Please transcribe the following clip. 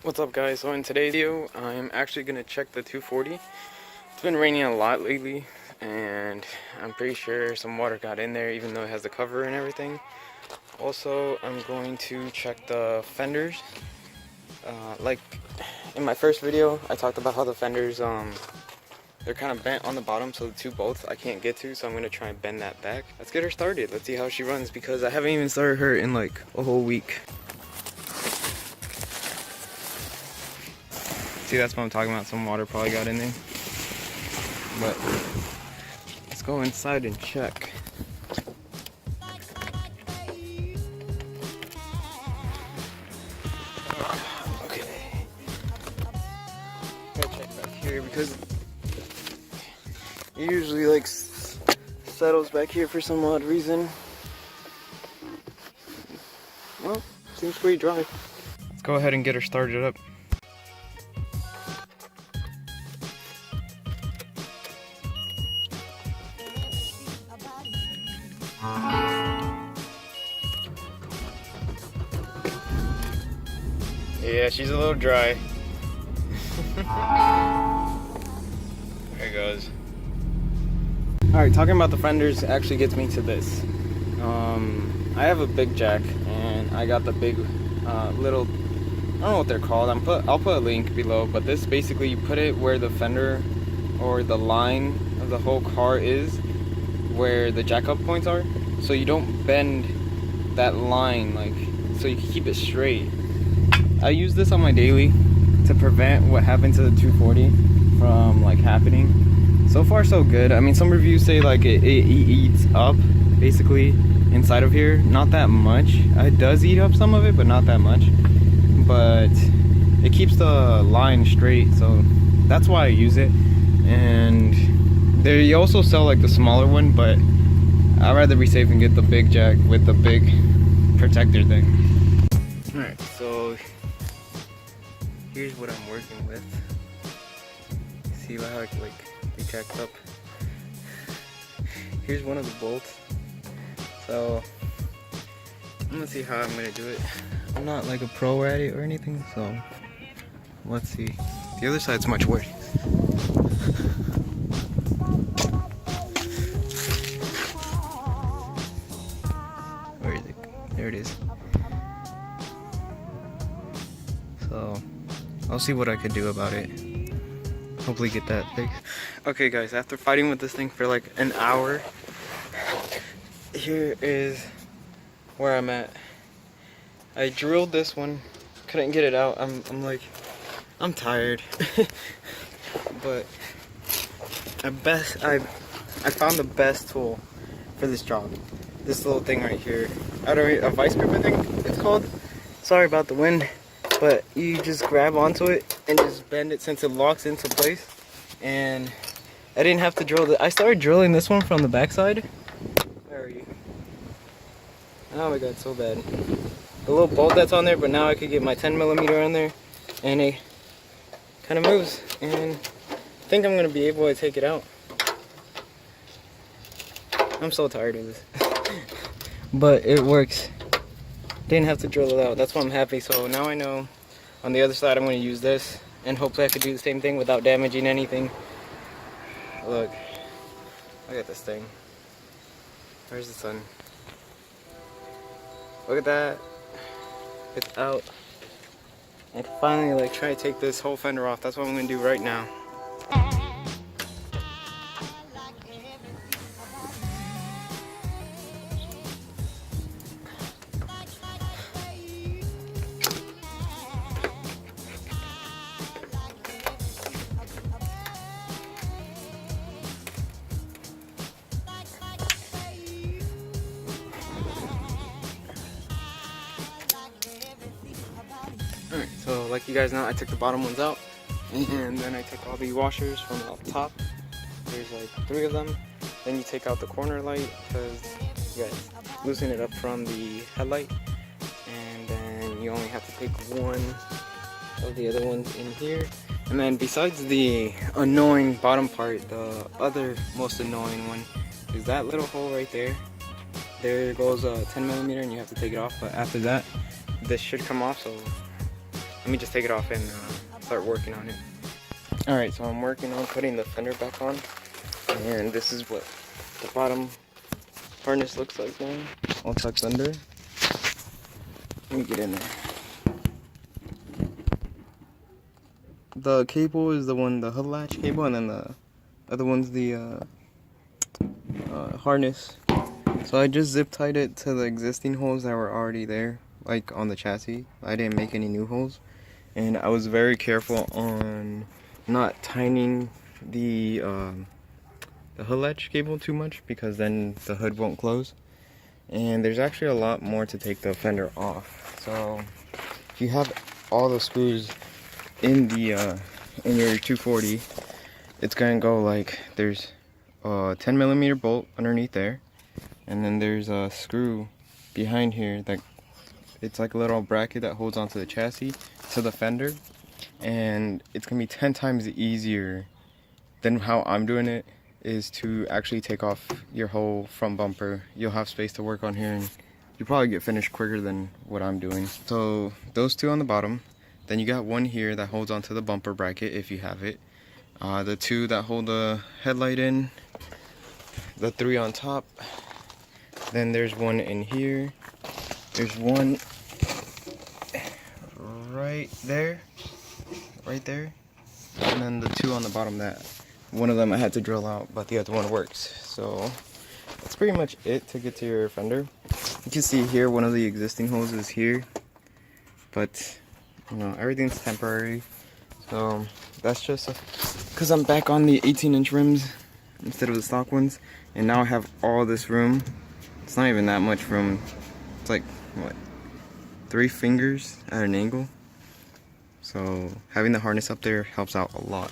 What's up, guys? So in today's video I'm actually gonna check the 240. It's been raining a lot lately and I'm pretty sure some water got in there even though it has the cover and everything. Also, I'm going to check the fenders. Like in my first video I talked about how the fenders they're kind of bent on the bottom, so the two bolts I can't get to, so I'm gonna try and bend that back. Let's get her started. Let's see how she runs because I haven't even started her in like a whole week. See, that's what I'm talking about. Some water probably got in there. But let's go inside and check. Okay. Gotta check back here because it usually like settles back here for some odd reason. Well, seems pretty dry. Let's go ahead and get her started up. Yeah, she's a little dry. There it goes. Alright, talking about the fenders actually gets me to this. I have a big jack and I got the big little, I don't know what they're called. I'll put a link below, but this basically you put it where the fender or the line of the whole car is, where the jack up points are, so you don't bend that line, like, so you can keep it straight. I use this on my daily to prevent what happened to the 240 from like happening. So far so good. I mean, some reviews say like it eats up basically inside of here. Not that much. It does eat up some of it, but not that much. But it keeps the line straight, so that's why I use it. And they also sell like the smaller one, but I'd rather be safe and get the big jack with the big protector thing. Alright, so here's what I'm working with. See how it like they jacked up. Here's one of the bolts. So I'm gonna see how I'm gonna do it. I'm not like a pro at it or anything, so let's see. The other side's much worse. Where is it? There it is. So I'll see what I could do about it. Hopefully get that fixed. Okay guys, after fighting with this thing for like an hour, here is where I'm at. I drilled this one, couldn't get it out. I'm tired. But I found the best tool for this job. This little thing right here. A vice grip, I think it's called. Sorry about the wind. But you just grab onto it and just bend it since it locks into place. And I didn't have to drill it. I started drilling this one from the backside. Where are you? Oh my god, so bad. The little bolt that's on there, but now I could get my 10mm on there. And it kind of moves. And I think I'm going to be able to take it out. I'm so tired of this. But it works. Didn't have to drill it out. That's why I'm happy. So now I know on the other side I'm going to use this, and hopefully I could do the same thing without damaging anything. Look at this thing. Where's the sun? Look at that. It's out. And finally like try to take this whole fender off. That's what I'm going to do right now. Alright, so like you guys know, I took the bottom ones out, and then I took all the washers from up top. There's like 3 of them. Then you take out the corner light because you guys loosen it up from the headlight, and then you only have to take one of the other ones in here. And then besides the annoying bottom part, the other most annoying one is that little hole right there. There goes a 10mm and you have to take it off, but after that this should come off, so Let me just take it off and start working on it. Alright, so I'm working on putting the fender back on, and this is what the bottom harness looks like now, all tucked under. Let me get in there. The cable is the hood latch cable, and then the other one's the harness. So I just zip tied it to the existing holes that were already there, like on the chassis. I didn't make any new holes, and I was very careful on not tightening the hood latch cable too much, because then the hood won't close. And there's actually a lot more to take the fender off. So if you have all the screws in the in your 240, it's gonna go like, there's a 10mm bolt underneath there, and then there's a screw behind here that it's like a little bracket that holds onto the chassis to the fender, and it's gonna be 10 times easier than how I'm doing it is to actually take off your whole front bumper. You'll have space to work on here, and you'll probably get finished quicker than what I'm doing. So those two on the bottom, then you got one here that holds onto the bumper bracket if you have it, the two that hold the headlight in, the three on top, then there's one in here, there's one right there, and then the two on the bottom, that one of them I had to drill out, but the other one works. So that's pretty much it to get to your fender. You can see here one of the existing holes is here, but you know, everything's temporary. So that's just because I'm back on the 18-inch rims instead of the stock ones, and now I have all this room. It's not even that much room. It's like, what, 3 fingers at an angle. So having the harness up there helps out a lot.